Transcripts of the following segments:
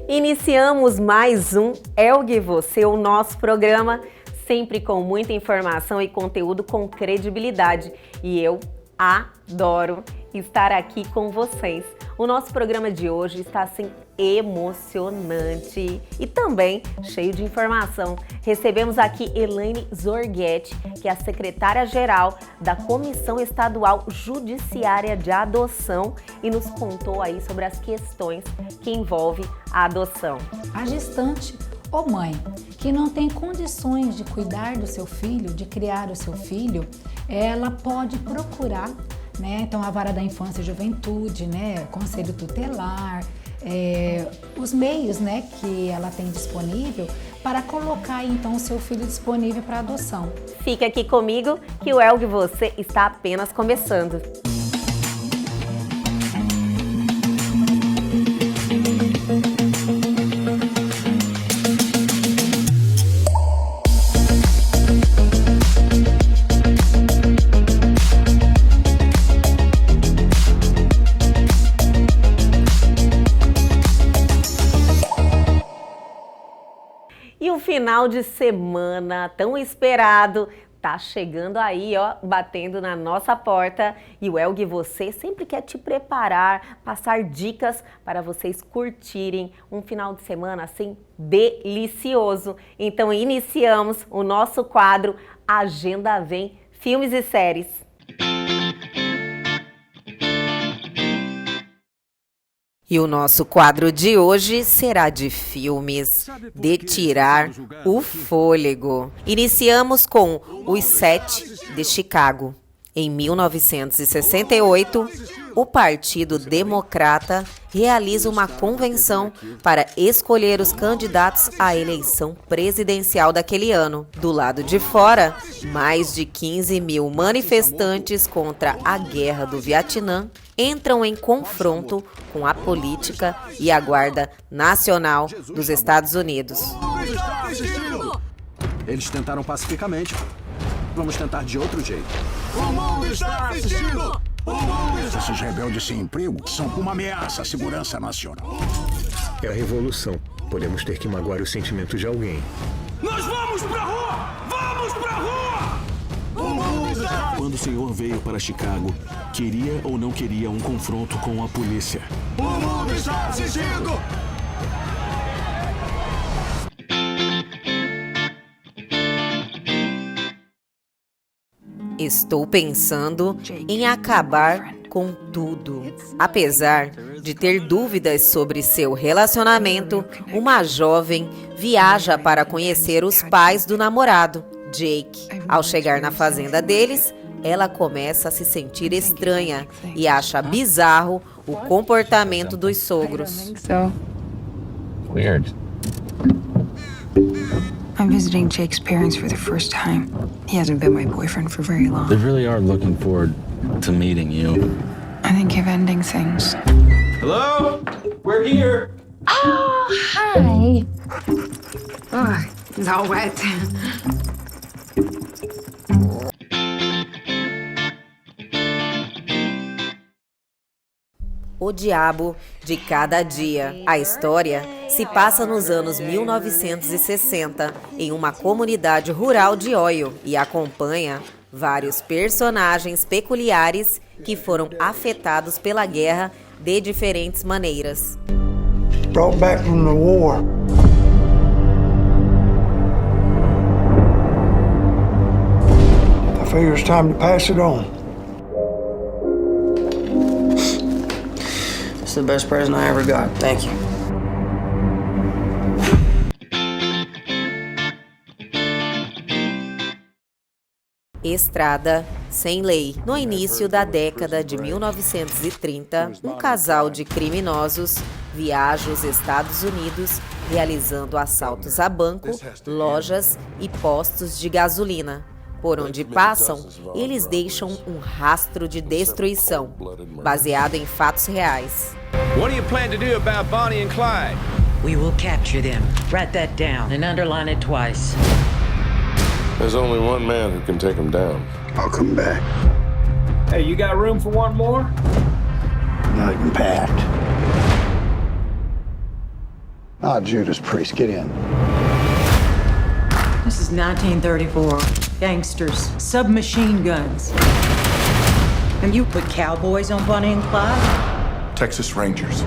Iniciamos mais um Elgue Você, o nosso programa, sempre com muita informação e conteúdo com credibilidade. E eu adoro estar aqui com vocês. O nosso programa de hoje está assim emocionante e também cheio de informação. Recebemos aqui Elaine Zorghetti, que é a secretária-geral da Comissão Estadual Judiciária de Adoção, e nos contou aí sobre as questões que envolvem a adoção. A gestante ou mãe que não tem condições de cuidar do seu filho, de criar o seu filho, ela pode procurar, então a Vara da Infância e Juventude, Conselho Tutelar, os meios, que ela tem disponível para colocar então o seu filho disponível para adoção. Fica aqui comigo que o Elgue Você está apenas começando. E o final de semana tão esperado tá chegando aí, batendo na nossa porta. E o Elgue Você sempre quer te preparar, passar dicas para vocês curtirem um final de semana assim delicioso. Então iniciamos o nosso quadro Agenda Vem Filmes e Séries. E o nosso quadro de hoje será de filmes de tirar o fôlego. Iniciamos com Os Sete de Chicago. Em 1968, o Partido Democrata realiza uma convenção para escolher os candidatos à eleição presidencial daquele ano. Do lado de fora, mais de 15 mil manifestantes contra a Guerra do Vietnã entram em confronto com a política e a Guarda Nacional dos Estados Unidos. Eles tentaram pacificamente. Vamos tentar de outro jeito. O mundo está assistindo! Esses rebeldes sem emprego são uma ameaça à segurança nacional. É a revolução. Podemos ter que magoar o sentimento de alguém. Nós vamos pra rua! Vamos pra rua! O mundo está... Quando o senhor veio para Chicago, queria ou não queria um confronto com a polícia? O mundo está assistindo! Estou pensando em acabar com tudo. Apesar de ter dúvidas sobre seu relacionamento, uma jovem viaja para conhecer os pais do namorado, Jake. Ao chegar na fazenda deles, ela começa a se sentir estranha e acha bizarro o comportamento dos sogros. Weird. I'm visiting Jake's parents for the first time. He hasn't been my boyfriend for very long. They really are looking forward to meeting you. I think of ending things. Hello? We're here! Oh, hi. Oh, it's all wet. O Diabo de Cada Dia. A história se passa nos anos 1960, em uma comunidade rural de Ohio, e acompanha vários personagens peculiares que foram afetados pela guerra de diferentes maneiras. Brought back from the war. I figure it's time to pass it on. It's the best present I ever got. Thank you. Estrada Sem Lei. No início da década de 1930, um casal de criminosos viaja aos Estados Unidos realizando assaltos a banco, lojas e postos de gasolina. Por onde passam, eles deixam um rastro de destruição, baseado em fatos reais. What do you plan to do about Bonnie and Clyde? We will capture them. Write that down and underline it twice. There's only one man who can take them down. I'll come back. Hey, you got room for one more? Not packed. Ah, Judas Priest, get in. This is 1934. Gangsters, submachine guns. And you put cowboys on Bonnie and Clyde? Texas Rangers.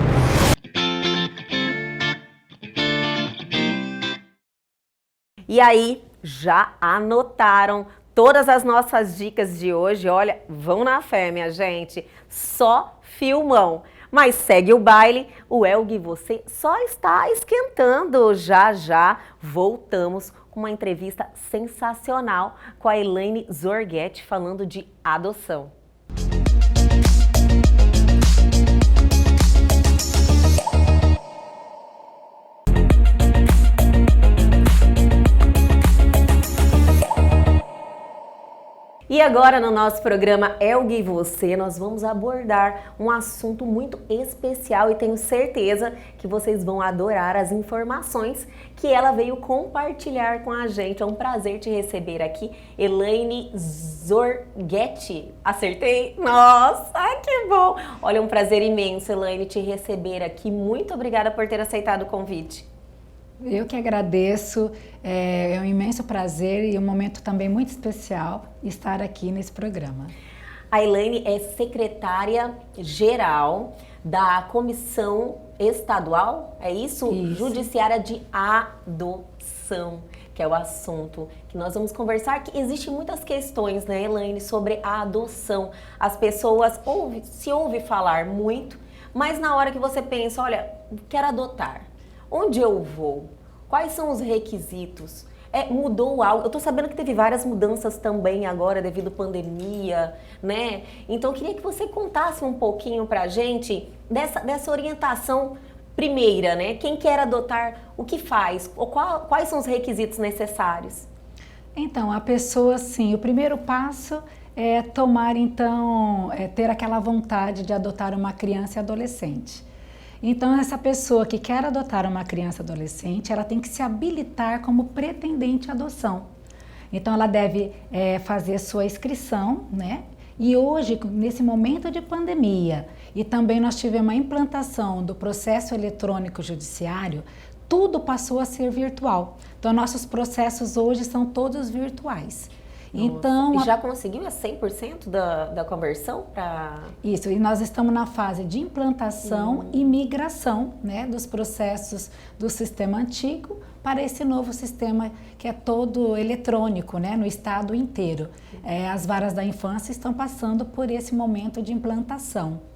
E aí, já anotaram todas as nossas dicas de hoje? Olha, vão na fé, minha gente. Só filmão. Mas segue o baile, o Elg e Você só está esquentando. Já já voltamos com uma entrevista sensacional com a Elaine Zorgetti falando de adoção. E agora no nosso programa Elg e Você, nós vamos abordar um assunto muito especial e tenho certeza que vocês vão adorar as informações que ela veio compartilhar com a gente. É um prazer te receber aqui, Elaine Zorgetti. Acertei? Nossa, que bom! Olha, um prazer imenso, Elaine, te receber aqui. Muito obrigada por ter aceitado o convite. Eu que agradeço, é um imenso prazer e um momento também muito especial estar aqui nesse programa. A Elaine é secretária-geral da Comissão Estadual, é isso? Judiciária de Adoção, que é o assunto que nós vamos conversar, que existem muitas questões, né, Elaine, sobre a adoção. As pessoas se ouvem falar muito, mas na hora que você pensa, olha, quero adotar, onde eu vou? Quais são os requisitos? Mudou algo? Eu tô sabendo que teve várias mudanças também agora devido à pandemia, né? Então eu queria que você contasse um pouquinho pra gente dessa orientação primeira, né? Quem quer adotar, o que faz? Quais são os requisitos necessários? Então, a pessoa, sim, o primeiro passo é tomar, então, ter aquela vontade de adotar uma criança e adolescente. Então, essa pessoa que quer adotar uma criança e adolescente, ela tem que se habilitar como pretendente à adoção. Então, ela deve fazer sua inscrição, né? E hoje, nesse momento de pandemia, e também nós tivemos a implantação do processo eletrônico judiciário, tudo passou a ser virtual. Então, nossos processos hoje são todos virtuais. Nossa. Então, e já conseguiu 100% da conversão para... Isso, e nós estamos na fase de implantação e migração, né, dos processos do sistema antigo para esse novo sistema que é todo eletrônico, né, no estado inteiro. As varas da infância estão passando por esse momento de implantação.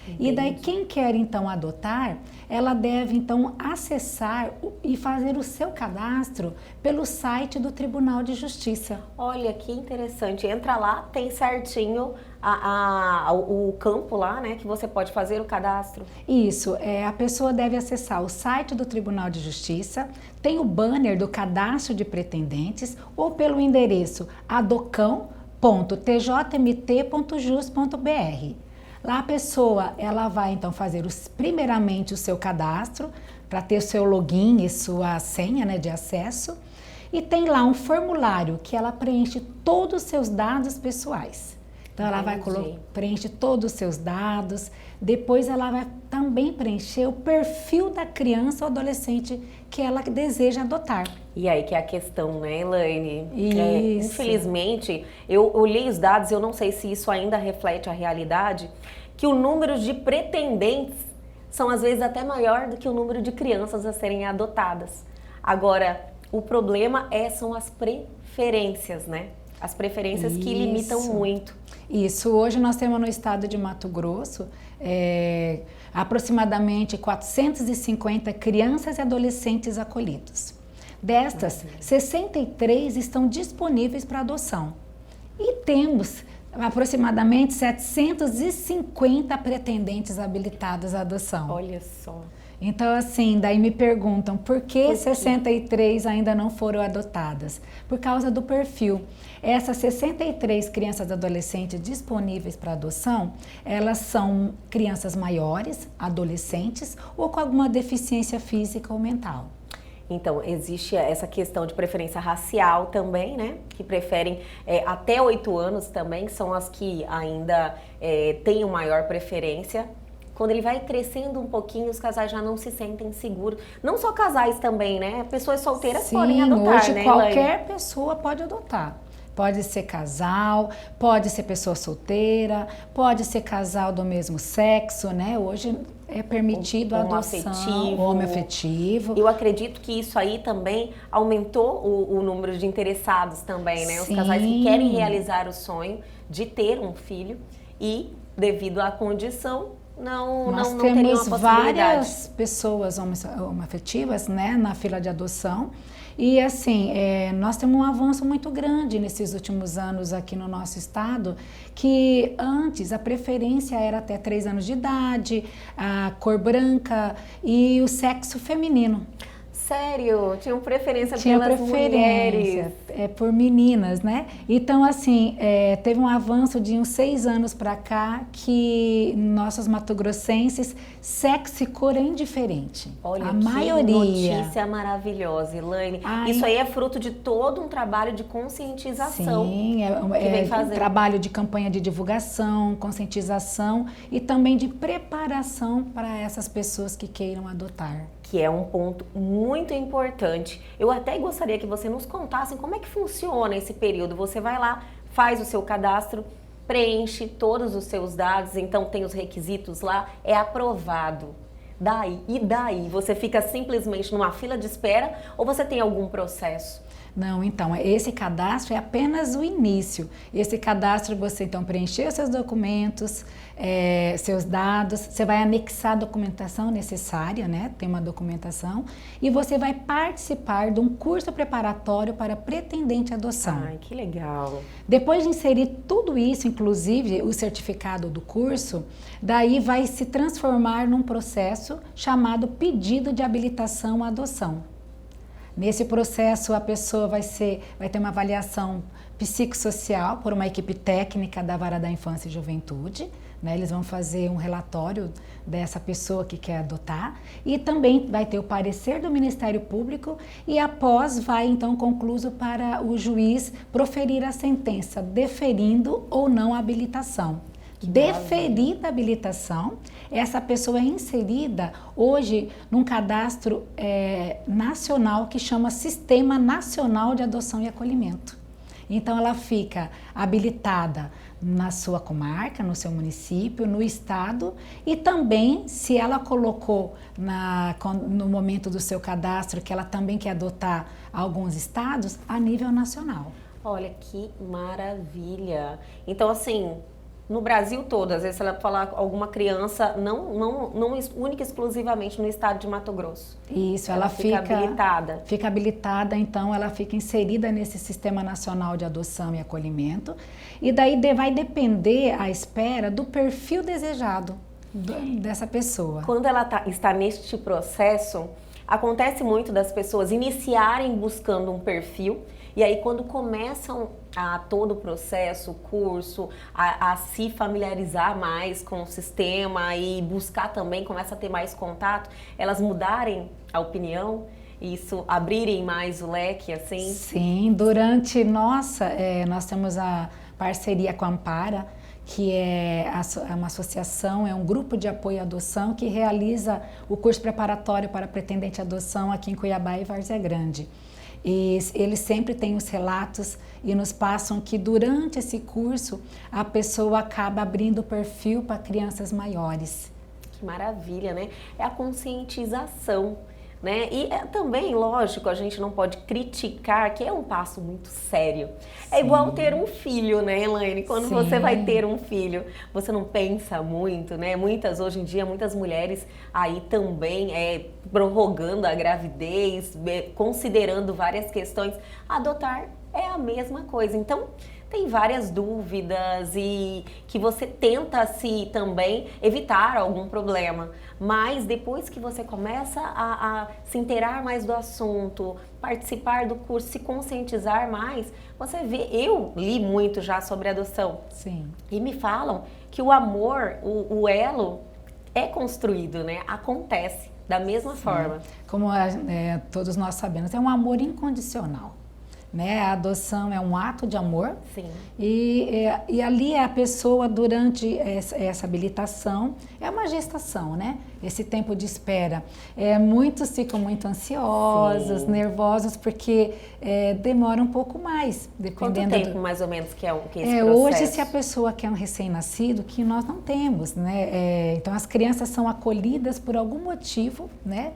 Entendi. E daí quem quer então adotar, ela deve então acessar e fazer o seu cadastro pelo site do Tribunal de Justiça. Olha que interessante, entra lá, tem certinho o campo lá, né, que você pode fazer o cadastro. Isso, a pessoa deve acessar o site do Tribunal de Justiça, tem o banner do cadastro de pretendentes ou pelo endereço adocão.tjmt.jus.br. Lá a pessoa, ela vai então fazer primeiramente o seu cadastro, para ter o seu login e sua senha, né, de acesso. E tem lá um formulário que ela preenche todos os seus dados pessoais. Então ela vai preenche todos os seus dados, depois ela vai também preencher o perfil da criança ou adolescente que ela deseja adotar. E aí que é a questão, né, Elaine? Isso. Infelizmente, eu olhei os dados, eu não sei se isso ainda reflete a realidade, que o número de pretendentes são às vezes até maior do que o número de crianças a serem adotadas. Agora, o problema são as preferências, né? As preferências que limitam muito. Isso, hoje nós temos no estado de Mato Grosso aproximadamente 450 crianças e adolescentes acolhidos. Destas, 63 estão disponíveis para adoção. E temos aproximadamente 750 pretendentes habilitados à adoção. Olha só. Então, assim, daí me perguntam por que 63 ainda não foram adotadas? Por causa do perfil. Essas 63 crianças e adolescentes disponíveis para adoção, elas são crianças maiores, adolescentes ou com alguma deficiência física ou mental. Então, existe essa questão de preferência racial também, né? Que preferem até 8 anos também, que são as que ainda têm maior preferência. quando ele vai crescendo um pouquinho, os casais já não se sentem seguros. Não só casais também, né? Pessoas solteiras podem adotar, hoje né, qualquer Elaine? pessoa pode adotar. Pode ser casal, pode ser pessoa solteira, pode ser casal do mesmo sexo, né? Hoje é permitido a adoção, homoafetivo. Eu acredito que isso aí também aumentou o número de interessados também, né? Os casais que querem realizar o sonho de ter um filho e, devido à condição, Nós não teriam a temos possibilidade. várias pessoas homoafetivas, né, na fila de adoção. E assim, nós temos um avanço muito grande nesses últimos anos aqui no nosso estado, que antes a preferência era até 3 anos de idade, a cor branca e o sexo feminino. Sério? Tinham preferência pelas mulheres? Por meninas, né? Então, assim, teve um avanço de uns 6 anos para cá que nossos matogrossenses, sexo e cor é indiferente. Olha, a que maioria. Notícia maravilhosa, Elaine. Isso aí é fruto de todo um trabalho de conscientização. Sim, que vem fazendo. Trabalho de campanha de divulgação, conscientização e também de preparação para essas pessoas que queiram adotar. Que é um ponto muito importante. Eu até gostaria que você nos contasse como é que funciona esse período. Você vai lá, faz o seu cadastro, preenche todos os seus dados, então tem os requisitos lá, é aprovado. Daí? Você fica simplesmente numa fila de espera ou você tem algum processo? Não, então, esse cadastro é apenas o início. Esse cadastro você, então, preencher seus documentos, seus dados, você vai anexar a documentação necessária, né? Tem uma documentação, e você vai participar de um curso preparatório para pretendente adoção. Ai, que legal! Depois de inserir tudo isso, inclusive o certificado do curso, daí vai se transformar num processo chamado pedido de habilitação à adoção. Nesse processo, a pessoa vai ter uma avaliação psicossocial por uma equipe técnica da Vara da Infância e Juventude, né? Eles vão fazer um relatório dessa pessoa que quer adotar e também vai ter o parecer do Ministério Público e após vai então concluso para o juiz proferir a sentença, deferindo ou não a habilitação. Deferida a habilitação, essa pessoa é inserida hoje num cadastro nacional que chama Sistema Nacional de Adoção e Acolhimento. Então ela fica habilitada na sua comarca, no seu município, no estado e também se ela colocou no momento do seu cadastro que ela também quer adotar alguns estados a nível nacional. Olha que maravilha! Então assim, no Brasil todo, às vezes ela falar alguma criança, não única e exclusivamente no estado de Mato Grosso. Isso, ela fica habilitada. Fica habilitada, então ela fica inserida nesse Sistema Nacional de Adoção e Acolhimento. E daí vai depender a espera do perfil desejado dessa pessoa. Quando ela está neste processo, acontece muito das pessoas iniciarem buscando um perfil. E aí, quando começam todo o processo, o curso, a se familiarizar mais com o sistema e buscar também, começa a ter mais contato, elas mudarem a opinião, isso abrirem mais o leque, assim? Sim, nós temos a parceria com a Ampara, que é uma associação, é um grupo de apoio à adoção que realiza o curso preparatório para pretendente à adoção aqui em Cuiabá e Várzea Grande. E eles sempre têm os relatos e nos passam que durante esse curso a pessoa acaba abrindo o perfil para crianças maiores. Que maravilha, né? É a conscientização, né? E também, lógico, a gente não pode criticar, que é um passo muito sério. É igual ter um filho, né, Elaine? Quando você vai ter um filho, você não pensa muito, né? Hoje em dia, muitas mulheres aí também prorrogando a gravidez, considerando várias questões. Adotar é a mesma coisa. Então, tem várias dúvidas e que você tenta também evitar algum problema. Mas depois que você começa a se inteirar mais do assunto, participar do curso, se conscientizar mais, você vê, eu li muito já sobre adoção. Sim. E me falam que o amor, o elo é construído, né? Acontece da mesma forma. Como todos nós sabemos, é um amor incondicional. né? A adoção é um ato de amor. Sim. E ali a pessoa, durante essa habilitação, é uma gestação, né? Esse tempo de espera. Muitos ficam muito ansiosos, Sim. nervosos, porque demora um pouco mais, dependendo. Quanto tempo, mais ou menos, que é esse processo? Hoje, se a pessoa quer um recém-nascido, que nós não temos, né? Então, as crianças são acolhidas por algum motivo, né?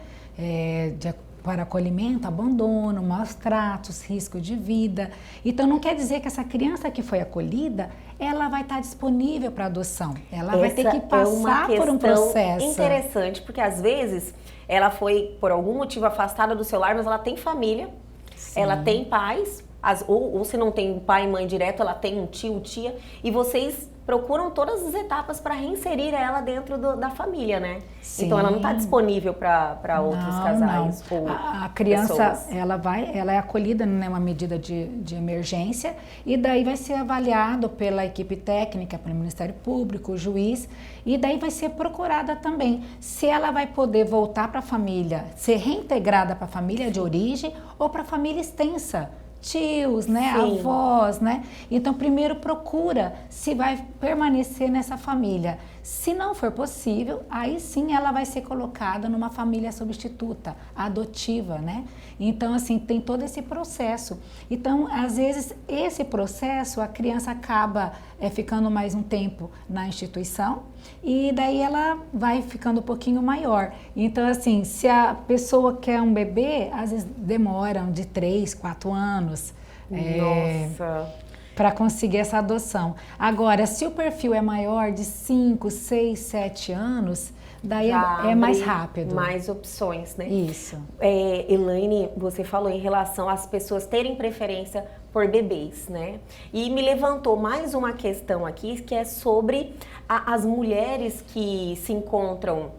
Para acolhimento, abandono, maus tratos, risco de vida. Então, não quer dizer que essa criança que foi acolhida, ela vai estar disponível para adoção. Ela vai ter que passar por um processo. Interessante, porque às vezes ela foi, por algum motivo, afastada do seu lar, mas ela tem família, sim, ela tem pais, ou se não tem pai e mãe direto, ela tem um tio, tia, e vocês procuram todas as etapas para reinserir ela dentro da família, né? Sim. Então ela não está disponível para outros casais. Não. Ou a criança, pessoas. ela é acolhida numa medida de emergência e daí vai ser avaliado pela equipe técnica, pelo Ministério Público, o juiz, e daí vai ser procurada também se ela vai poder voltar para a família, ser reintegrada para a família de origem ou para a família extensa. Tios, né, sim, avós, né? Então, primeiro procura se vai permanecer nessa família. Se não for possível, aí sim ela vai ser colocada numa família substituta, adotiva, né? Então, assim, tem todo esse processo. Então, às vezes, esse processo, a criança acaba ficando mais um tempo na instituição e daí ela vai ficando um pouquinho maior. Então, assim, se a pessoa quer um bebê, às vezes demoram de 3, 4 anos. Nossa! Para conseguir essa adoção. Agora, se o perfil é maior de 5, 6, 7 anos, daí é mais rápido. Mais opções, né? Isso. Elaine, você falou em relação às pessoas terem preferência por bebês, né? E me levantou mais uma questão aqui, que é sobre as mulheres que se encontram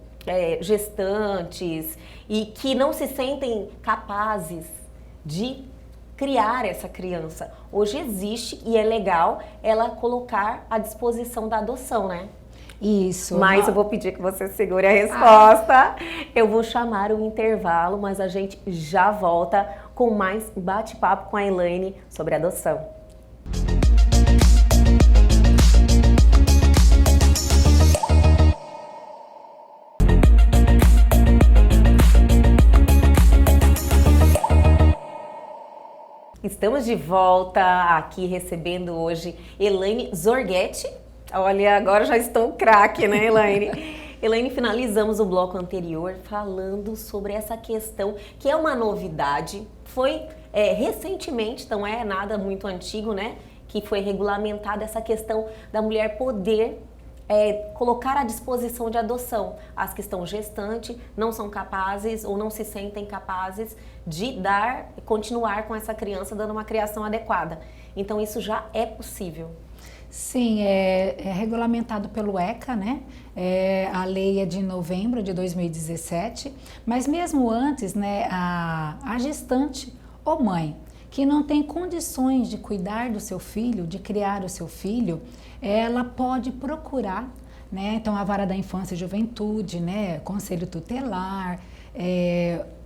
gestantes e que não se sentem capazes de criar essa criança. Hoje existe, e é legal, ela colocar à disposição da adoção, né? Isso. Mas eu vou pedir que você segure a resposta. Eu vou chamar o intervalo, mas a gente já volta com mais bate-papo com a Elaine sobre adoção. Estamos de volta aqui recebendo hoje Elaine Zorgetti. Olha, agora já estou craque, né, Elaine? Elaine, finalizamos o bloco anterior falando sobre essa questão que é uma novidade. Foi recentemente, não é nada muito antigo, né? Que foi regulamentada essa questão da mulher poder colocar à disposição de adoção. As que estão gestantes não são capazes ou não se sentem capazes de continuar com essa criança dando uma criação adequada. Então isso já é possível. Sim, é regulamentado pelo ECA, né? A lei é de novembro de 2017, mas mesmo antes, né, a gestante ou mãe que não tem condições de cuidar do seu filho, de criar o seu filho, ela pode procurar, né? Então, a Vara da Infância e Juventude, né? Conselho Tutelar,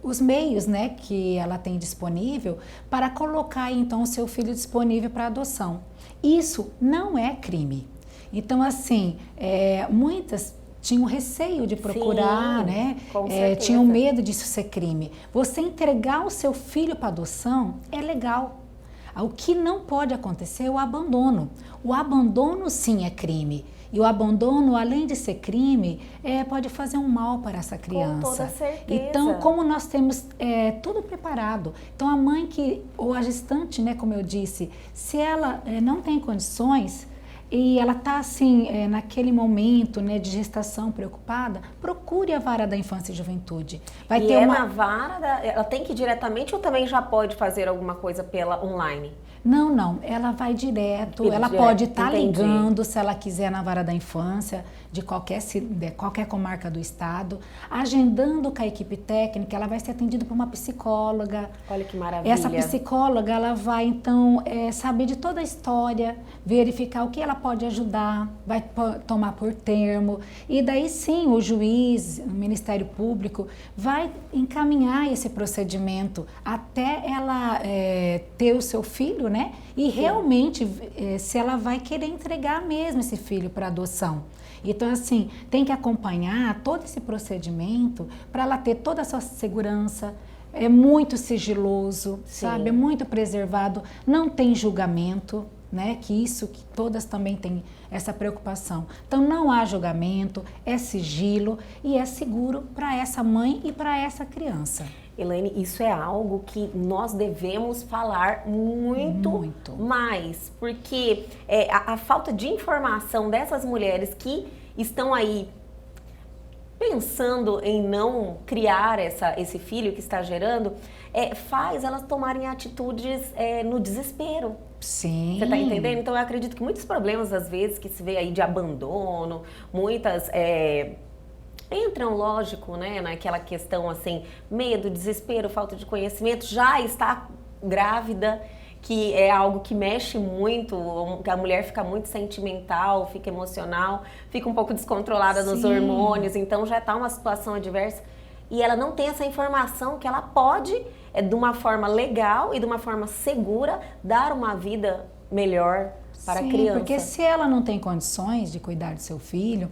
os meios, né, que ela tem disponível para colocar, então, o seu filho disponível para adoção. Isso não é crime. Então, assim, muitas tinham receio de procurar, sim, né? Tinham medo disso ser crime. Você entregar o seu filho para adoção é legal. O que não pode acontecer é o abandono. O abandono, sim, é crime. E o abandono, além de ser crime, pode fazer um mal para essa criança. Com toda certeza. Então, como nós temos tudo preparado, então a mãe ou a gestante, né, como eu disse, se ela não tem condições e ela está assim, naquele momento, né, de gestação preocupada, procure a Vara da Infância e Juventude. Vai ter uma vara, ela tem que ir diretamente ou também já pode fazer alguma coisa pela online? Não, ela vai direto, ela pode estar ligando, se ela quiser, na Vara da Infância, de qualquer comarca do estado, agendando com a equipe técnica, ela vai ser atendida por uma psicóloga. Olha que maravilha. Essa psicóloga, ela vai, então, saber de toda a história, verificar o que ela pode ajudar, vai tomar por termo, e daí sim o juiz, o Ministério Público vai encaminhar esse procedimento até ela ter o seu filho, né? E realmente se ela vai querer entregar mesmo esse filho para adoção. Então, assim, tem que acompanhar todo esse procedimento para ela ter toda a sua segurança. É muito sigiloso, sabe? É muito preservado, não tem julgamento, né? Que todas também têm essa preocupação. Então, não há julgamento, é sigilo e é seguro para essa mãe e para essa criança. Elaine, isso é algo que nós devemos falar muito mais, porque a falta de informação dessas mulheres que estão aí pensando em não criar esse filho que está gerando, faz elas tomarem atitudes no desespero. Sim. Você está entendendo? Então eu acredito que muitos problemas, às vezes, que se vê aí de abandono, muitas entram, lógico, né, naquela questão assim, medo, desespero, falta de conhecimento, já está grávida, que é algo que mexe muito, que a mulher fica muito sentimental, fica emocional, fica um pouco descontrolada nos hormônios, então já está uma situação adversa e ela não tem essa informação que ela pode, de uma forma legal e de uma forma segura, dar uma vida melhor para a criança. Porque se ela não tem condições de cuidar do seu filho,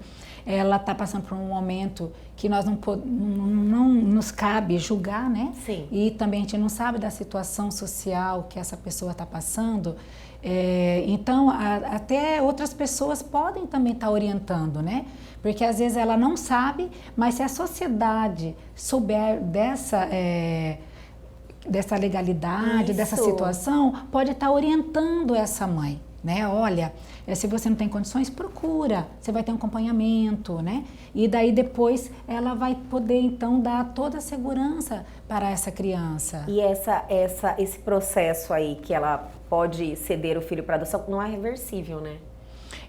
ela está passando por um momento que nós não nos cabe julgar, né? Sim. E também a gente não sabe da situação social que essa pessoa está passando. Então, até outras pessoas podem também estar orientando, né? Porque às vezes ela não sabe, mas se a sociedade souber dessa legalidade, dessa situação, pode estar orientando essa mãe. Né? Olha, se você não tem condições, procura, você vai ter um acompanhamento, né? E daí depois ela vai poder então dar toda a segurança para essa criança. E esse processo aí que ela pode ceder o filho para adoção não é reversível, né?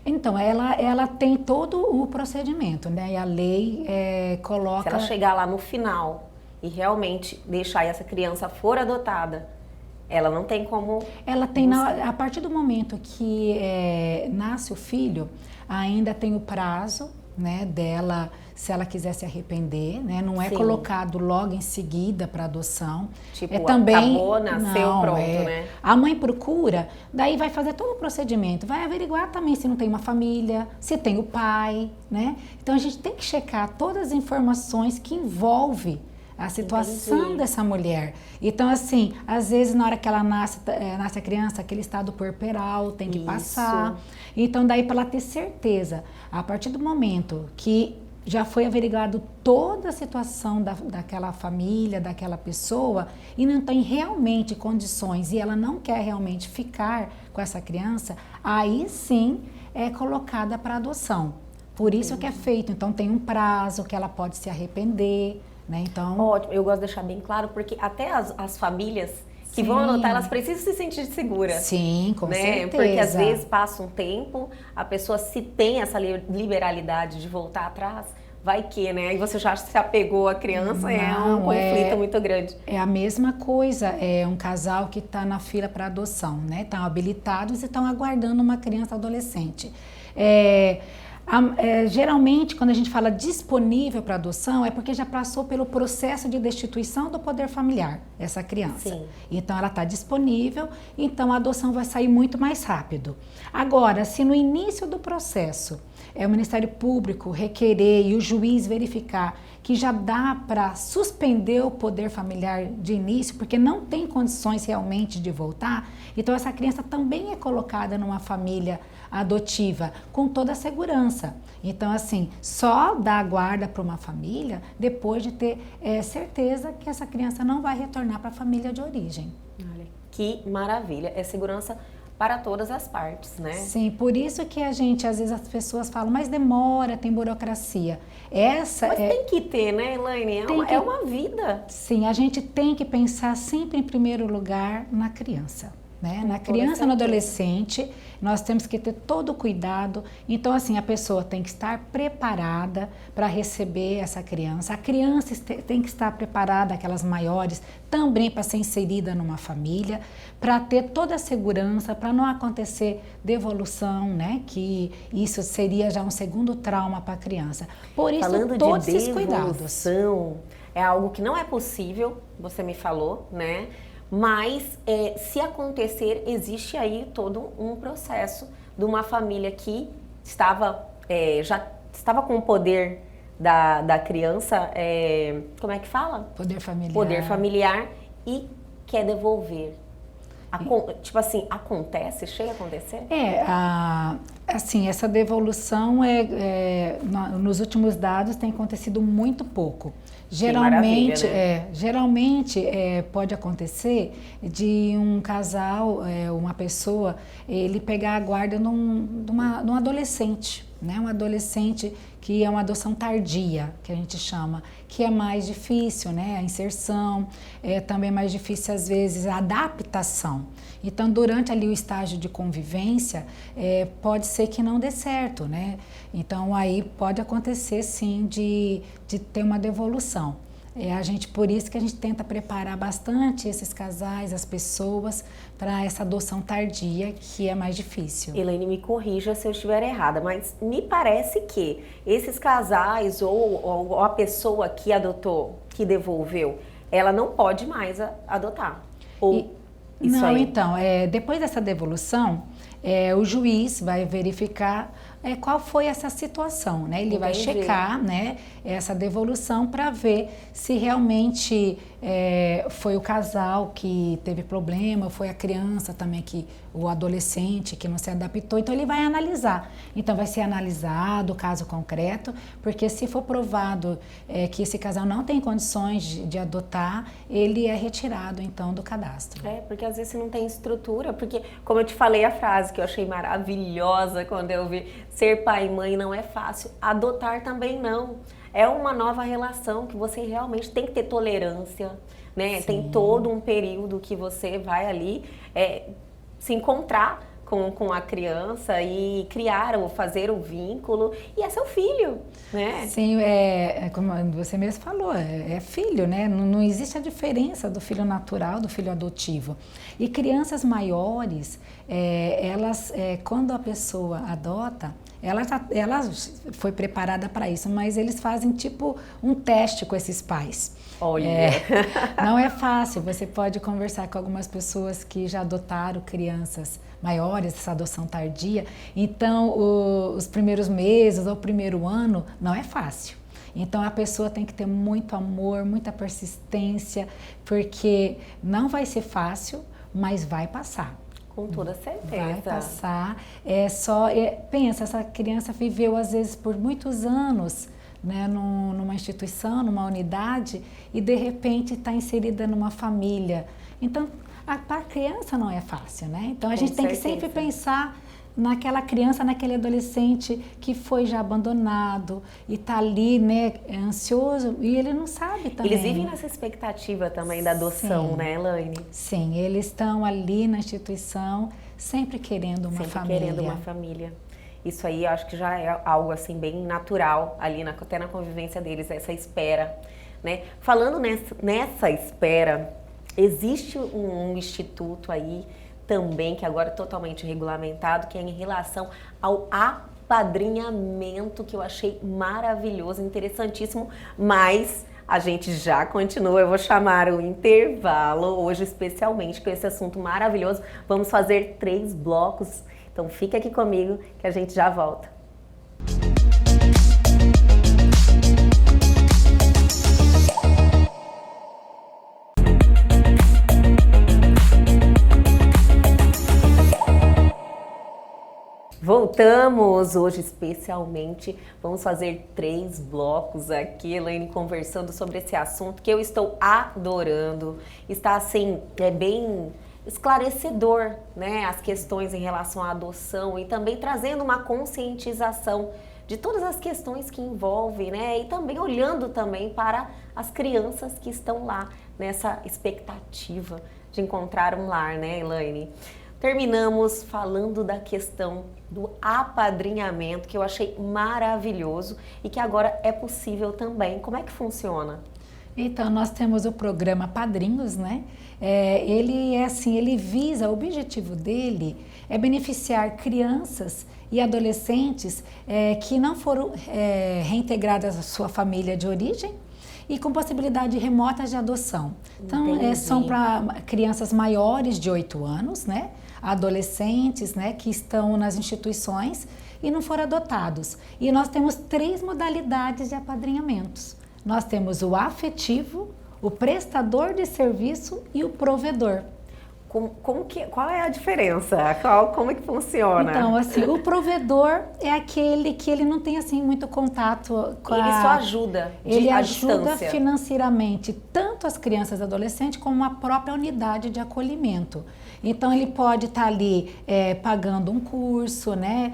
Então, ela tem todo o procedimento, né? E a lei coloca... Se ela chegar lá no final e realmente deixar essa criança for adotada, ela não tem como... Ela tem, a partir do momento que nasce o filho, ainda tem o prazo, né, dela, se ela quiser se arrepender, né? Não é colocado logo em seguida para adoção. Tipo, acabou, nasceu, pronto, né? A mãe procura, daí vai fazer todo o procedimento, vai averiguar também se não tem uma família, se tem o pai, né? Então a gente tem que checar todas as informações que envolvem a situação dessa mulher. Então, assim, às vezes na hora que ela nasce a criança, aquele estado puerperal tem que passar. Então, daí para ela ter certeza, a partir do momento que já foi averiguado toda a situação daquela família, daquela pessoa, e não tem realmente condições, e ela não quer realmente ficar com essa criança, aí sim é colocada para adoção. Por isso que é feito. Então, tem um prazo que ela pode se arrepender, né? Então... Ótimo, eu gosto de deixar bem claro, porque até as famílias que vão adotar, elas precisam se sentir seguras. Sim, com certeza. Porque às vezes passa um tempo, a pessoa se tem essa liberalidade de voltar atrás, vai que, né? Aí você já se apegou à criança, é um conflito muito grande. É a mesma coisa, é um casal que está na fila para adoção, né? Estão habilitados e estão aguardando uma criança adolescente. Geralmente, quando a gente fala disponível para adoção, é porque já passou pelo processo de destituição do poder familiar, essa criança. Sim. Então, ela está disponível, então a adoção vai sair muito mais rápido. Agora, se no início do processo o Ministério Público requerer e o juiz verificar que já dá para suspender o poder familiar de início, porque não tem condições realmente de voltar, então essa criança também é colocada numa família adotiva, com toda a segurança. Então, assim, só dá guarda para uma família depois de ter certeza que essa criança não vai retornar para a família de origem. Olha, que maravilha, é segurança para todas as partes, né? Sim, por isso que às vezes as pessoas falam, mas demora, tem burocracia. Mas tem que ter, né, Elaine? É uma vida. Sim, a gente tem que pensar sempre em primeiro lugar na criança. né? Na criança, no adolescente, nós temos que ter todo o cuidado. Então, assim, a pessoa tem que estar preparada para receber essa criança. A criança tem que estar preparada, aquelas maiores, também para ser inserida numa família, para ter toda a segurança, para não acontecer devolução, né? Que isso seria já um segundo trauma para a criança. Por isso, falando todos de esses cuidados. devolução, é algo que não é possível, você me falou, né? Mas se acontecer, existe aí todo um processo de uma família que já estava com o poder da criança, como é que fala? Poder familiar. Poder familiar e quer devolver. Tipo assim, acontece? Chega a acontecer? Assim, essa devolução nos últimos dados tem acontecido muito pouco. Geralmente, né? Geralmente pode acontecer de um casal, uma pessoa, ele pegar a guarda num adolescente, né? Um adolescente que é uma adoção tardia, que a gente chama, que é mais difícil, né? A inserção, também mais difícil às vezes a adaptação. Então, durante ali o estágio de convivência, pode ser que não dê certo, né? Então, aí pode acontecer sim de ter uma devolução. Por isso que a gente tenta preparar bastante esses casais, as pessoas, para essa adoção tardia, que é mais difícil. Elaine, me corrija se eu estiver errada, mas me parece que esses casais ou a pessoa que adotou, que devolveu, ela não pode mais adotar. Depois dessa devolução, o juiz vai verificar qual foi essa situação, né? Ele vai checar, né, essa devolução para ver se realmente foi o casal que teve problema, foi a criança também, o adolescente que não se adaptou. Então, ele vai analisar. Então, vai ser analisado o caso concreto, porque se for provado que esse casal não tem condições de adotar, ele é retirado, então, do cadastro. Porque às vezes não tem estrutura, porque, como eu te falei a frase que eu achei maravilhosa quando eu vi, ser pai e mãe não é fácil, adotar também não. É uma nova relação que você realmente tem que ter tolerância, né? Sim. Tem todo um período que você vai ali se encontrar com a criança e criar ou fazer o vínculo, e é seu filho, né? Sim, como você mesmo falou, é filho, né? Não existe a diferença do filho natural, do filho adotivo. E crianças maiores, elas, quando a pessoa adota, ela foi preparada para isso, mas eles fazem tipo um teste com esses pais. Olha! Não é fácil, você pode conversar com algumas pessoas que já adotaram crianças maiores, essa adoção tardia, então os primeiros meses ou o primeiro ano não é fácil. Então a pessoa tem que ter muito amor, muita persistência, porque não vai ser fácil, mas vai passar. Com toda certeza. Vai passar. Pensa, essa criança viveu às vezes por muitos anos, né, numa instituição, numa unidade, e de repente está inserida numa família. Então, para a criança não é fácil, né? Então a gente tem que sempre pensar naquela criança, naquele adolescente que foi já abandonado e está ali, né, ansioso, e ele não sabe também. Eles vivem nessa expectativa também da adoção, Sim. né, Elaine? Sim, eles estão ali na instituição sempre querendo uma família. Sempre querendo uma família. Isso aí eu acho que já é algo assim bem natural ali, até na convivência deles, essa espera, né? Falando nessa espera, existe um instituto aí também, que agora é totalmente regulamentado, que é em relação ao apadrinhamento, que eu achei maravilhoso, interessantíssimo, mas a gente já continua. Eu vou chamar o intervalo hoje, especialmente com esse assunto maravilhoso. Vamos fazer 3 blocos, então fica aqui comigo que a gente já volta. Voltamos hoje especialmente, vamos fazer 3 blocos aqui, Elaine, conversando sobre esse assunto que eu estou adorando. Está assim, bem esclarecedor, né, as questões em relação à adoção e também trazendo uma conscientização de todas as questões que envolvem, né, e também olhando também para as crianças que estão lá nessa expectativa de encontrar um lar, né, Elaine? Terminamos falando da questão do apadrinhamento, que eu achei maravilhoso e que agora é possível também. Como é que funciona? Então, nós temos o programa Padrinhos, né? Ele visa, o objetivo dele é beneficiar crianças e adolescentes que não foram reintegradas à sua família de origem e com possibilidade remota de adoção. Então, são para crianças maiores de 8 anos, né? Adolescentes, né, que estão nas instituições e não foram adotados. E nós temos 3 modalidades de apadrinhamentos. Nós temos o afetivo, o prestador de serviço e o provedor. Qual é a diferença? Como é que funciona? Então, assim, o provedor é aquele que ele não tem assim muito contato com Ele só ajuda Ele à ajuda distância. financeiramente tanto as crianças e adolescentes como a própria unidade de acolhimento. Então, ele pode estar ali pagando um curso, né,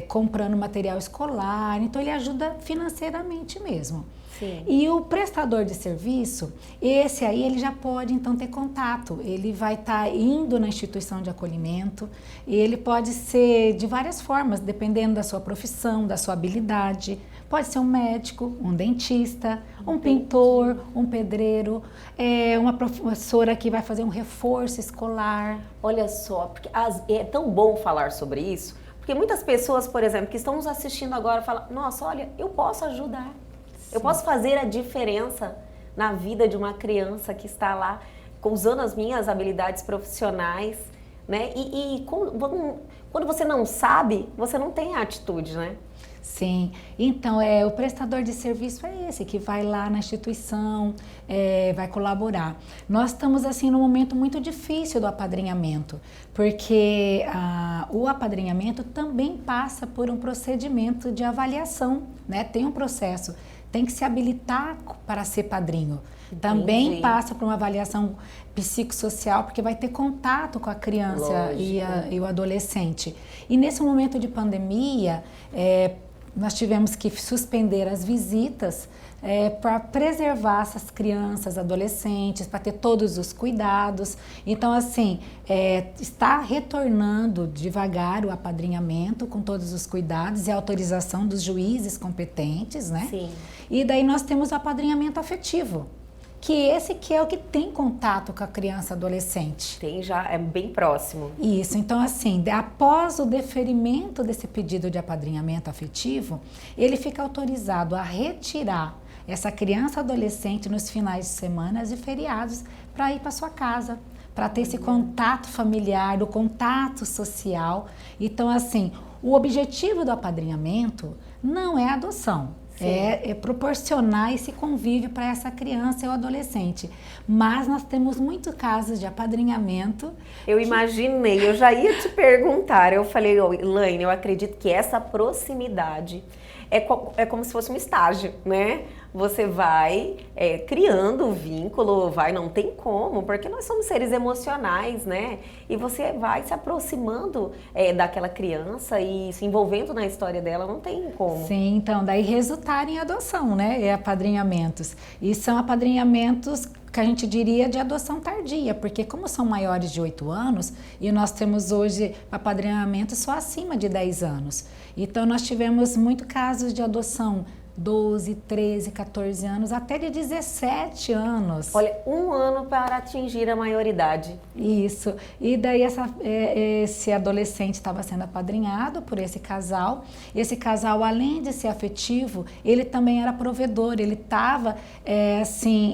comprando material escolar. Então, ele ajuda financeiramente mesmo. Sim. E o prestador de serviço, esse aí ele já pode então ter contato, ele vai estar indo na instituição de acolhimento e ele pode ser de várias formas, dependendo da sua profissão, da sua habilidade. Pode ser um médico, um dentista, um pintor, um pedreiro, uma professora que vai fazer um reforço escolar. Olha só, porque é tão bom falar sobre isso, porque muitas pessoas, por exemplo, que estão nos assistindo agora, falam, nossa, olha, eu posso ajudar. Eu posso fazer a diferença na vida de uma criança que está lá usando as minhas habilidades profissionais, né? Quando você não sabe, você não tem a atitude, né? Sim, então o prestador de serviço é esse que vai lá na instituição, vai colaborar. Nós estamos assim num momento muito difícil do apadrinhamento, porque o apadrinhamento também passa por um procedimento de avaliação, né? Tem um processo. Tem que se habilitar para ser padrinho. Entendi. Também passa por uma avaliação psicossocial, porque vai ter contato com a criança e o adolescente. E nesse momento de pandemia, nós tivemos que suspender as visitas para preservar essas crianças, adolescentes, para ter todos os cuidados. Então, assim, está retornando devagar o apadrinhamento com todos os cuidados e a autorização dos juízes competentes, né? Sim. E daí nós temos o apadrinhamento afetivo, que esse que é o que tem contato com a criança e adolescente. Tem já, é bem próximo. Isso, então assim, após o deferimento desse pedido de apadrinhamento afetivo, ele fica autorizado a retirar essa criança ou adolescente nos finais de semana e feriados para ir para sua casa, para ter esse contato familiar, o contato social. Então assim, o objetivo do apadrinhamento não é a adoção. É proporcionar esse convívio para essa criança ou adolescente. Mas nós temos muitos casos de apadrinhamento. Eu imaginei, eu já ia te perguntar. Eu falei, Elaine, eu acredito que essa proximidade é como se fosse um estágio, né? Você vai criando o vínculo, não tem como, porque nós somos seres emocionais, né? E você vai se aproximando daquela criança e se envolvendo na história dela, não tem como. Sim, então daí resultar em adoção, né? Apadrinhamentos. E são apadrinhamentos que a gente diria de adoção tardia, porque como são maiores de 8 anos, e nós temos hoje apadrinhamento só acima de 10 anos. Então nós tivemos muitos casos de adoção 12, 13, 14 anos, até de 17 anos. Olha, 1 ano para atingir a maioridade. Isso. E daí esse adolescente estava sendo apadrinhado por esse casal. Esse casal, além de ser afetivo, ele também era provedor. Ele estava,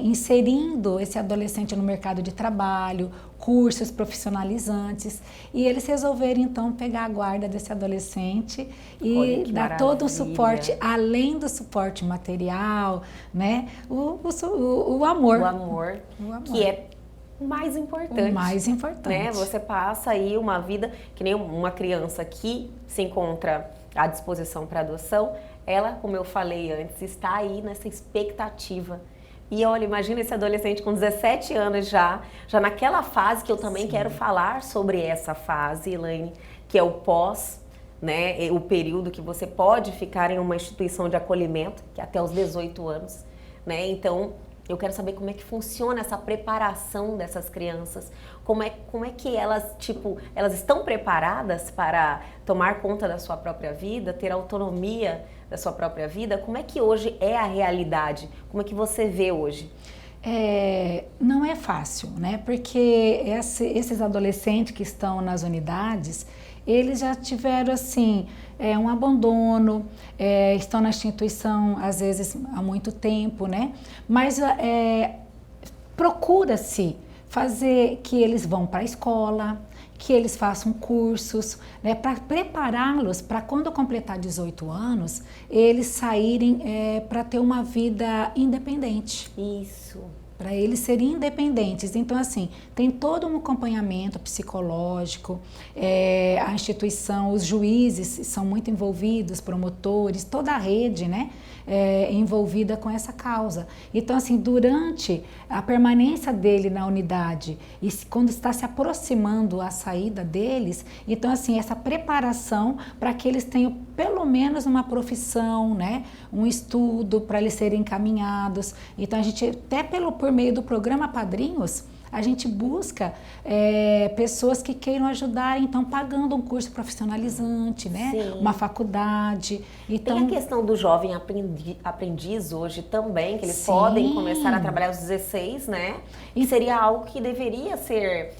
inserindo esse adolescente no mercado de trabalho, cursos profissionalizantes, e eles resolveram então pegar a guarda desse adolescente e dar todo um suporte, além do suporte material, né? O amor. O amor, que é o mais importante. O mais importante. Né? Você passa aí uma vida, que nem uma criança que se encontra à disposição para adoção, ela, como eu falei antes, está aí nessa expectativa. E olha, imagina esse adolescente com 17 anos já naquela fase que eu também quero falar sobre essa fase, Elaine, que é o pós, né? O período que você pode ficar em uma instituição de acolhimento, que é até os 18 anos, né? Então, Eu quero saber como é que funciona essa preparação dessas crianças, como é que elas, tipo, elas estão preparadas para tomar conta da sua própria vida, ter autonomia da sua própria vida? Como é que hoje é a realidade? Como é que você vê hoje? Não é fácil, né? Porque esses adolescentes que estão nas unidades, eles já tiveram, assim, um abandono, estão na instituição, às vezes, há muito tempo, né? Mas procura-se fazer que eles vão para a escola, que eles façam cursos, né? Para prepará-los para quando completar 18 anos, eles saírem para ter uma vida independente. Isso. Para eles serem independentes. Então, assim, tem todo um acompanhamento psicológico, a instituição, os juízes são muito envolvidos, promotores, toda a rede, né, envolvida com essa causa. Então, assim, durante a permanência dele na unidade e quando está se aproximando a saída deles, então, assim, essa preparação para que eles tenham pelo menos uma profissão, né, um estudo para eles serem encaminhados. Então, a gente, até por meio do programa Padrinhos, a gente busca pessoas que queiram ajudar, então pagando um curso profissionalizante, né? Sim. Uma faculdade. Então, tem a questão do jovem aprendiz hoje também, que eles sim, podem começar a trabalhar aos 16, né? E seria algo que deveria ser,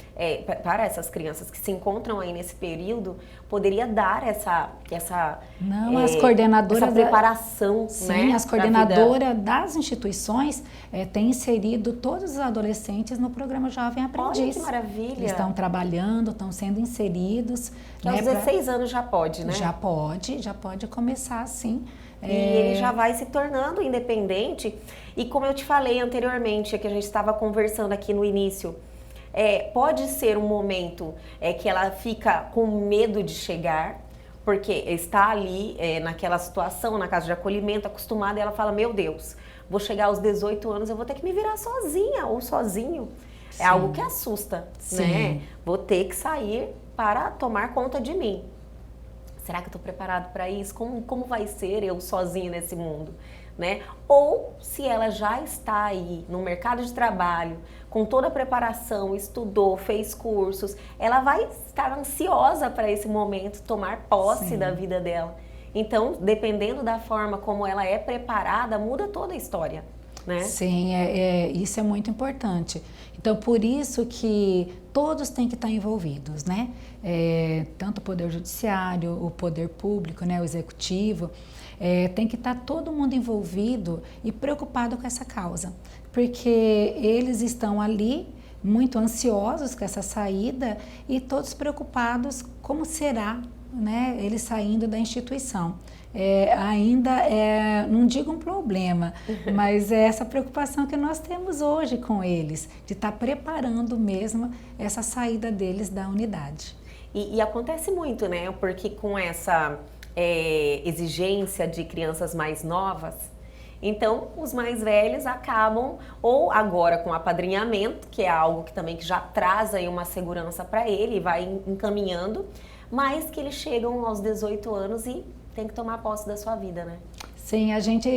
para essas crianças que se encontram aí nesse período, poderia dar as coordenadoras, essa preparação, sim, né? As coordenadoras das instituições têm inserido todos os adolescentes no programa Jovem Aprendiz. Olha que maravilha! Estão trabalhando, estão sendo inseridos. Que aos 16 anos já pode, né? Já pode começar, sim. E ele já vai se tornando independente. E como eu te falei anteriormente, que a gente estava conversando aqui no início, pode ser um momento que ela fica com medo de chegar, porque está ali naquela situação, na casa de acolhimento, acostumada, e ela fala, meu Deus, vou chegar aos 18 anos, eu vou ter que me virar sozinha ou sozinho. Sim. É algo que assusta, Sim. né? Vou ter que sair para tomar conta de mim. Será que eu estou preparado para isso? Como vai ser eu sozinha nesse mundo? Né? Ou se ela já está aí no mercado de trabalho, com toda a preparação, estudou, fez cursos, ela vai estar ansiosa para esse momento, tomar posse Sim. da vida dela. Então, dependendo da forma como ela é preparada, muda toda a história. Né? Sim, isso é muito importante. Então, por isso que todos têm que estar envolvidos, né? Tanto o Poder Judiciário, o Poder Público, né? O Executivo, tem que estar todo mundo envolvido e preocupado com essa causa, porque eles estão ali muito ansiosos com essa saída e todos preocupados como será, né? Eles saindo da instituição. Não digo um problema, mas é essa preocupação que nós temos hoje com eles, de estar preparando mesmo essa saída deles da unidade. E acontece muito, né? Porque com essa exigência de crianças mais novas, então os mais velhos acabam, ou agora com apadrinhamento, que é algo que também que já traz aí uma segurança para ele e vai encaminhando, mas que eles chegam aos 18 anos e tem que tomar posse da sua vida, né? Sim, a gente,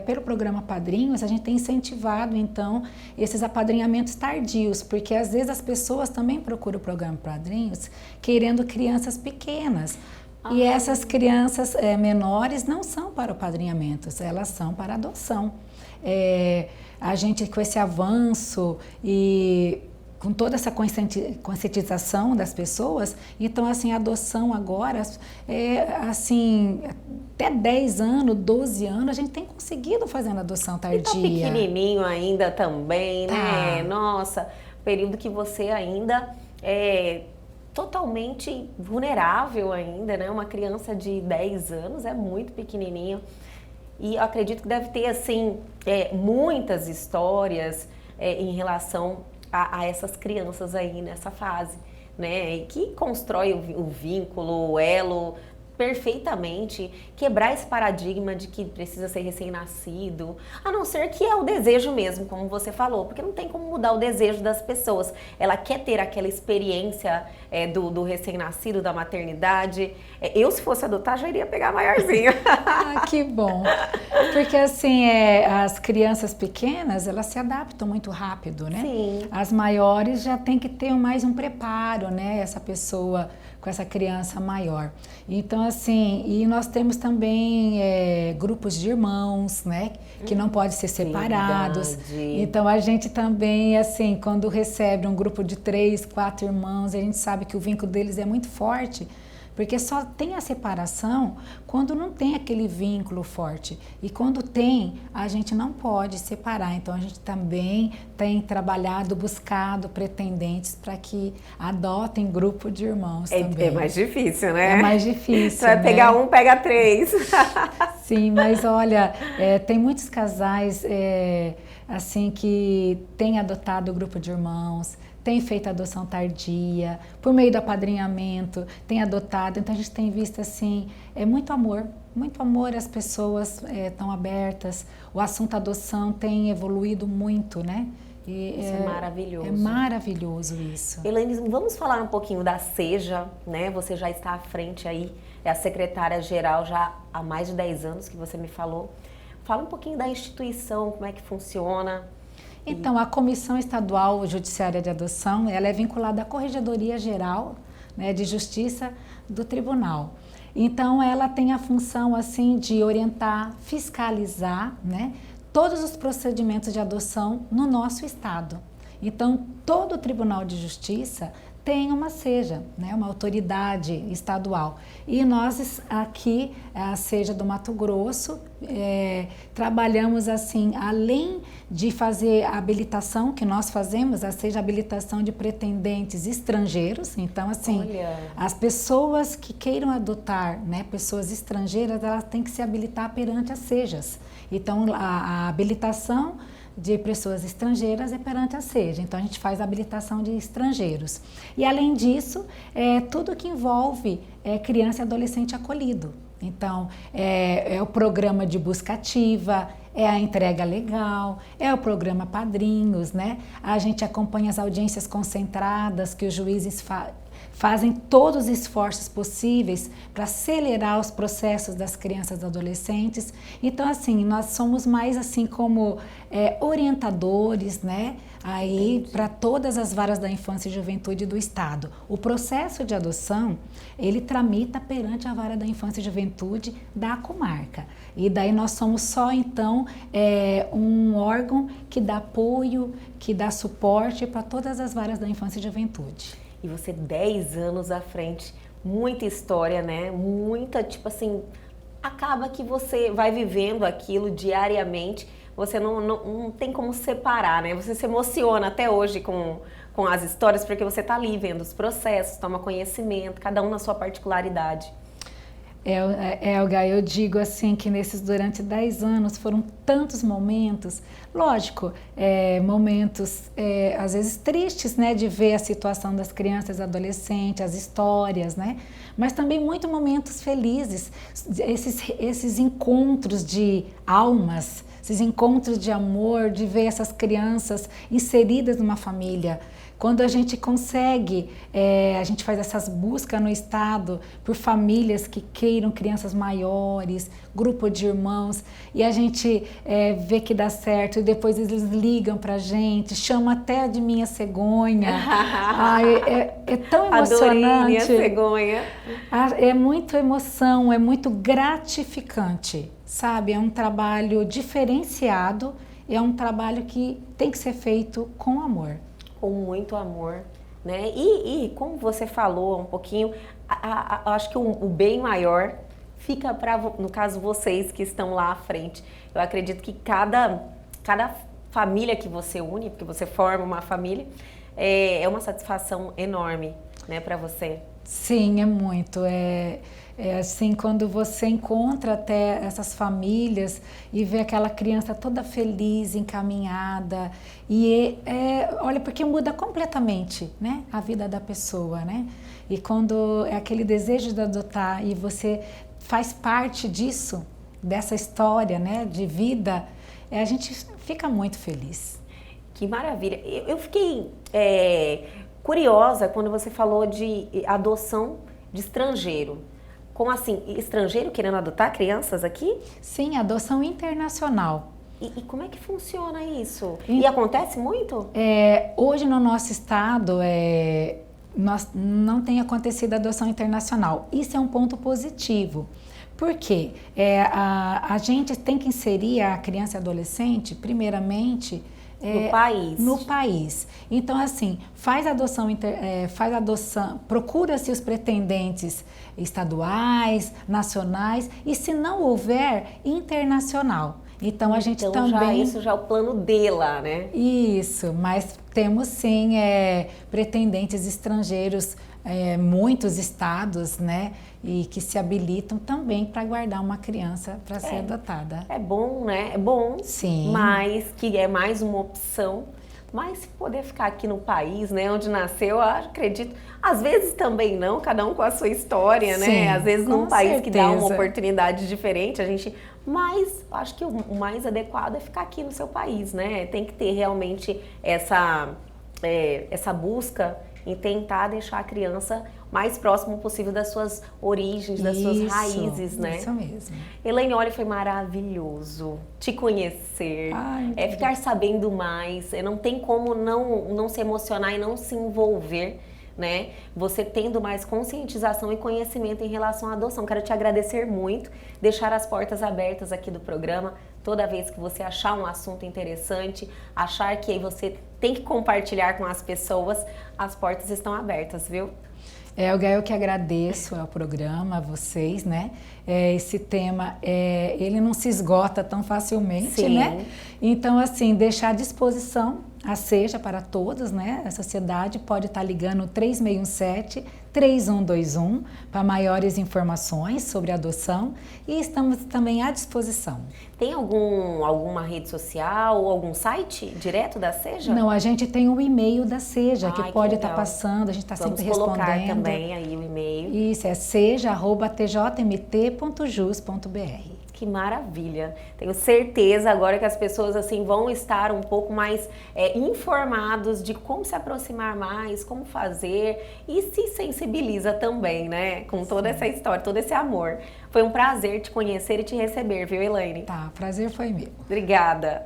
pelo programa Padrinhos, a gente tem incentivado, então, esses apadrinhamentos tardios, porque às vezes as pessoas também procuram o programa Padrinhos querendo crianças pequenas. E essas crianças menores não são para o apadrinhamento, elas são para adoção. A gente, com esse avanço e com toda essa conscientização das pessoas, então, assim, a adoção agora, assim, até 10 anos, 12 anos, a gente tem conseguido fazer a adoção tardia. E tá pequenininho ainda também, né? Nossa, período que você ainda é totalmente vulnerável ainda, né? Uma criança de 10 anos é muito pequenininho. E eu acredito que deve ter, assim, muitas histórias em relação a essas crianças aí nessa fase, né? E que constrói o vínculo, o elo, perfeitamente quebrar esse paradigma de que precisa ser recém-nascido, a não ser que é o desejo mesmo, como você falou, porque não tem como mudar o desejo das pessoas. Ela quer ter aquela experiência do recém-nascido, da maternidade. Eu, se fosse adotar, já iria pegar a maiorzinha. Ah, que bom! Porque assim, as crianças pequenas, elas se adaptam muito rápido, né? Sim. As maiores já tem que ter mais um preparo, né? Essa pessoa com essa criança maior. Então, assim, e nós temos também grupos de irmãos, né? Que não podem ser separados. Verdade. Então, a gente também, assim, quando recebe um grupo de 3, 4 irmãos, a gente sabe que o vínculo deles é muito forte, porque só tem a separação quando não tem aquele vínculo forte. E quando tem, a gente não pode separar. Então, a gente também tem trabalhado, buscado pretendentes para que adotem grupo de irmãos também. É mais difícil, né? É mais difícil, Você vai pegar um, pega 3. Sim, mas olha, tem muitos casais assim que têm adotado o grupo de irmãos, tem feito adoção tardia, por meio do apadrinhamento, tem adotado. Então a gente tem visto assim, muito amor, as pessoas estão abertas, o assunto adoção tem evoluído muito, né? E isso é maravilhoso. É maravilhoso isso. Elaine, vamos falar um pouquinho da SEJA, né? Você já está à frente aí, é a secretária-geral já há mais de 10 anos que você me falou. Fala um pouquinho da instituição, como é que funciona. Então, a Comissão Estadual Judiciária de Adoção, ela é vinculada à Corregedoria Geral, né, de Justiça do Tribunal. Então, ela tem a função, assim, de orientar, fiscalizar, né, todos os procedimentos de adoção no nosso estado. Então, todo o Tribunal de Justiça tem uma SEJA, né, uma autoridade estadual. E nós aqui, a SEJA do Mato Grosso, trabalhamos assim, além de fazer a habilitação, que nós fazemos, a SEJA habilitação de pretendentes estrangeiros. Então, assim, olha, as pessoas que queiram adotar, né, pessoas estrangeiras, elas têm que se habilitar perante as SEJAs. Então, a habilitação de pessoas estrangeiras é perante a SEJA. Então, a gente faz a habilitação de estrangeiros. E, além disso, tudo que envolve criança e adolescente acolhido. Então, é o programa de busca ativa, é a entrega legal, é o programa Padrinhos, né? A gente acompanha as audiências concentradas que os juízes fazem todos os esforços possíveis para acelerar os processos das crianças e adolescentes. Então, assim, nós somos mais assim como orientadores, né? Aí para todas as varas da infância e juventude do estado. O processo de adoção, ele tramita perante a vara da infância e juventude da comarca. E daí nós somos só, então, um órgão que dá apoio, que dá suporte para todas as varas da infância e juventude. E você 10 anos à frente, muita história, né? Muita, tipo assim, acaba que você vai vivendo aquilo diariamente, você não tem como separar, né? Você se emociona até hoje com as histórias, porque você está ali vendo os processos, toma conhecimento, cada um na sua particularidade. Elga, eu digo assim que durante 10 anos foram tantos momentos, lógico, momentos às vezes tristes, né, de ver a situação das crianças e adolescentes, as histórias, né, mas também muitos momentos felizes, esses encontros de almas, esses encontros de amor, de ver essas crianças inseridas numa família. Quando a gente consegue, a gente faz essas buscas no estado por famílias que queiram crianças maiores, grupo de irmãos, e a gente vê que dá certo, e depois eles ligam pra gente, chamam até de minha cegonha. É tão emocionante. Adorei minha cegonha. É muita emoção, é muito gratificante, sabe? É um trabalho diferenciado, é um trabalho que tem que ser feito com amor. Com muito amor, né? E como você falou um pouquinho, acho que o bem maior fica para, no caso, vocês que estão lá à frente. Eu acredito que cada família que você une, porque você forma uma família, é uma satisfação enorme, né, para você. Sim, é muito. É assim, quando você encontra até essas famílias e vê aquela criança toda feliz, encaminhada, e olha, porque muda completamente, né, a vida da pessoa, né? E quando é aquele desejo de adotar e você faz parte disso, dessa história, né, de vida, a gente fica muito feliz. Que maravilha! Eu fiquei curiosa quando você falou de adoção de estrangeiro. Como assim? Estrangeiro querendo adotar crianças aqui? Sim, adoção internacional. E como é que funciona isso? E acontece muito? Hoje no nosso estado não tem acontecido adoção internacional. Isso é um ponto positivo. Por quê? A gente tem que inserir a criança e adolescente, primeiramente, no país. Então, assim, faz adoção, procura-se os pretendentes estaduais, nacionais e, se não houver, internacional. Então, a gente também... Isso já é o plano D lá, né? Isso, mas temos sim pretendentes estrangeiros, muitos estados, né? E que se habilitam também para guardar uma criança para ser adotada. É bom, né? É bom. Sim. Mas que é mais uma opção. Mas se poder ficar aqui no país, né, onde nasceu, eu acredito. Às vezes também não, cada um com a sua história, né? Sim, às vezes num país certeza. que dá uma oportunidade diferente, a gente... Mas acho que o mais adequado é ficar aqui no seu país, né? Tem que ter realmente essa busca em tentar deixar a criança mais próximo possível das suas origens, das suas raízes, né? Isso mesmo. Elaine, olha, foi maravilhoso te conhecer, ficar sabendo mais, não tem como não se emocionar e não se envolver, né? Você tendo mais conscientização e conhecimento em relação à adoção. Quero te agradecer muito, deixar as portas abertas aqui do programa. Toda vez que você achar um assunto interessante, achar que você tem que compartilhar com as pessoas, as portas estão abertas, viu? Eu que agradeço ao programa, a vocês, né? Esse tema, ele não se esgota tão facilmente, Sim. né? Então, assim, deixar à disposição, seja para todos, né? A sociedade pode estar ligando 3617-3121 para maiores informações sobre adoção e estamos também à disposição. Tem alguma rede social ou algum site direto da Seja? Não, a gente tem o e-mail da Seja, que pode estar legal. passando, a gente está sempre Vamos respondendo. colocar também aí o e-mail. Isso, é seja@tjmt.jus.br. Que maravilha! Tenho certeza agora que as pessoas assim vão estar um pouco mais informados de como se aproximar mais, como fazer e se sensibiliza também, né? Com toda essa história, todo esse amor. Foi um prazer te conhecer e te receber, viu, Elaine? Tá, o prazer foi meu. Obrigada!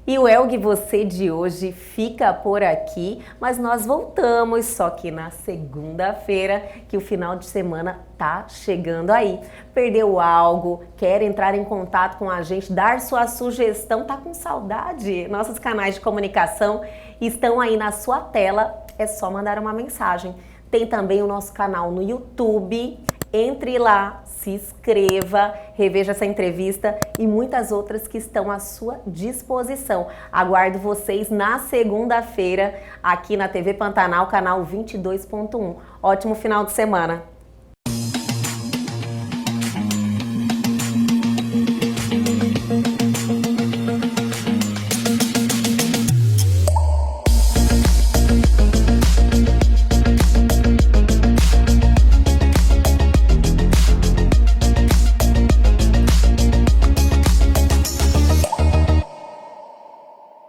E o Elgue Você de hoje fica por aqui, mas nós voltamos só que na segunda-feira, que o final de semana tá chegando aí. Perdeu algo, quer entrar em contato com a gente, dar sua sugestão, tá com saudade? Nossos canais de comunicação estão aí na sua tela, é só mandar uma mensagem. Tem também o nosso canal no YouTube. Entre lá, se inscreva, reveja essa entrevista e muitas outras que estão à sua disposição. Aguardo vocês na segunda-feira aqui na TV Pantanal, canal 22.1. Ótimo final de semana!